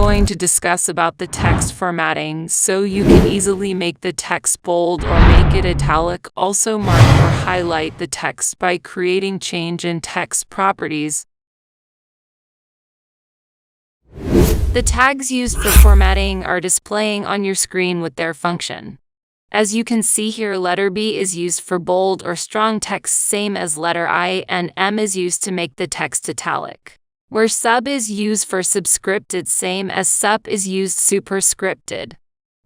going to discuss about the text formatting, so you can easily make the text bold or make it italic. Also mark or highlight the text by creating change in text properties. The tags used for formatting are displaying on your screen with their function. As you can see here, letter B is used for bold or strong text, same as letter I, and M is used to make the text italic. Where sub is used for subscripted, same as sup is used superscripted.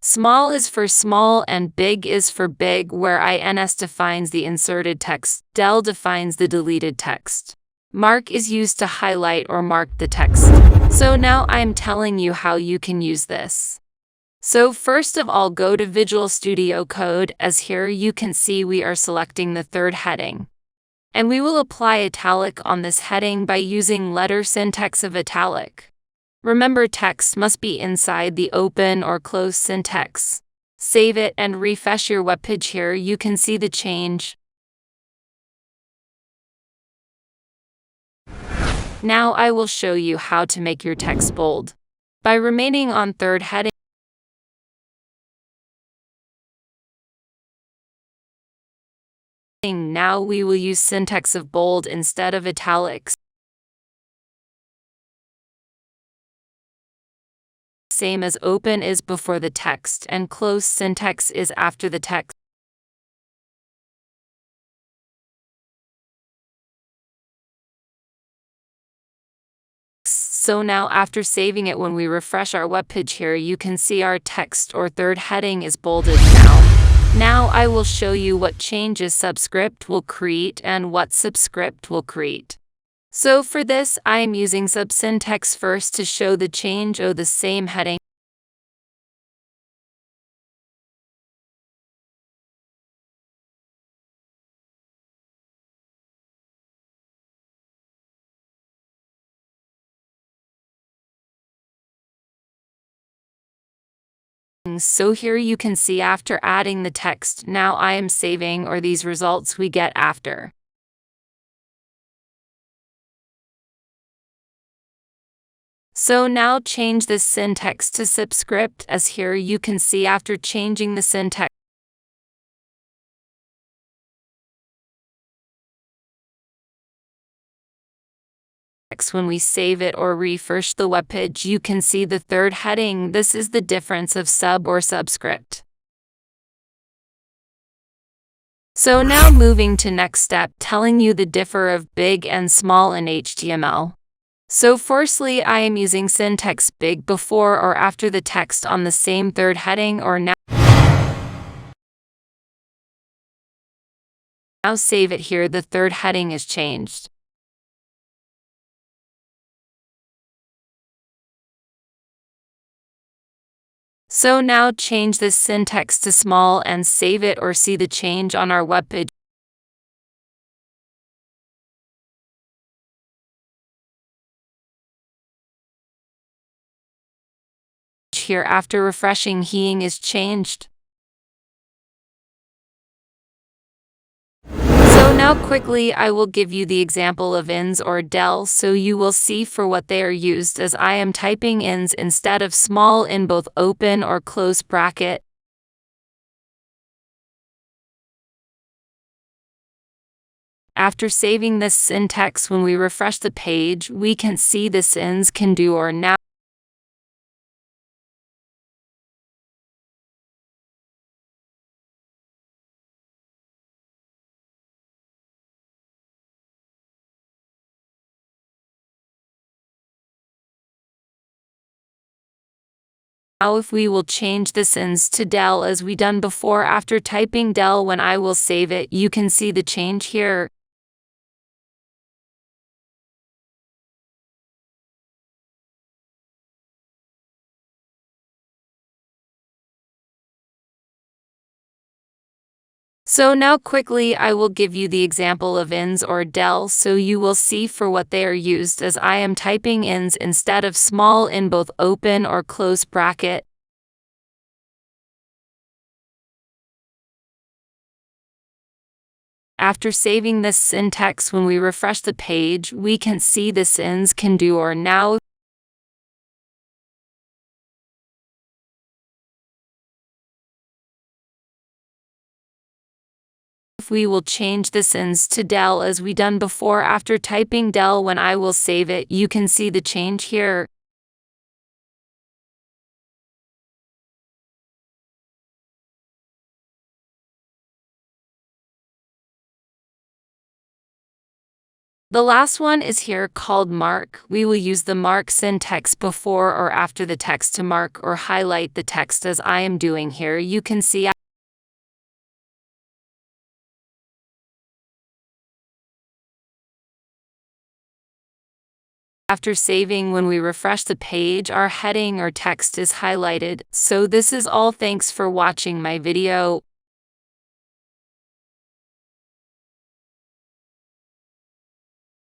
Small is for small and big is for big, where ins defines the inserted text, del defines the deleted text. Mark is used to highlight or mark the text. So now I'm telling you how you can use this. So first of all, go to Visual Studio Code, as here you can see we are selecting the third heading. And we will apply italic on this heading by using letter syntax of italic. Remember, text must be inside the open or close syntax. Save it and refresh your webpage. Here you can see the change. Now I will show you how to make your text bold. By remaining on third heading, now we will use syntax of bold instead of italics. Same as open is before the text and close syntax is after the text. So now after saving it, when we refresh our webpage here, you can see our text or third heading is bolded now. Now I will show you what changes subscript will create and what subscript will create. So for this, I am using subsyntax first to show the change of the same heading. So here you can see after adding the text, now I am saving or these results we get after. So now change this syntax to subscript, as here you can see after changing the syntax. When we save it or refresh the webpage, you can see the third heading. This is the difference of sub or subscript. So now moving to next step, telling you the differ of big and small in HTML. So firstly, I am using syntax big before or after the text on the same third heading, or now save it here, the third heading is changed. So now change this syntax to small and save it or see the change on our webpage. Here after refreshing, heading is changed. So now quickly I will give you the example of ins or del, so you will see for what they are used, as I am typing ins instead of small in both open or close bracket. After saving this syntax, when we refresh the page, we can see this ins can do or now. Now if we will change this ins to del as we done before, after typing del, when I will save it, you can see the change here. So now quickly I will give you the example of ins or del, so you will see for what they are used, as I am typing ins instead of small in both open or close bracket. After saving this syntax, when we refresh the page, we can see this ins can do or now. if we will change the sins to del as we done before. After typing del, when I will save it, you can see the change here. The last one is here called mark. We will use the mark syntax before or after the text to mark or highlight the text as I am doing here. You can see after saving, when we refresh the page, our heading or text is highlighted. So this is all. Thanks for watching my video.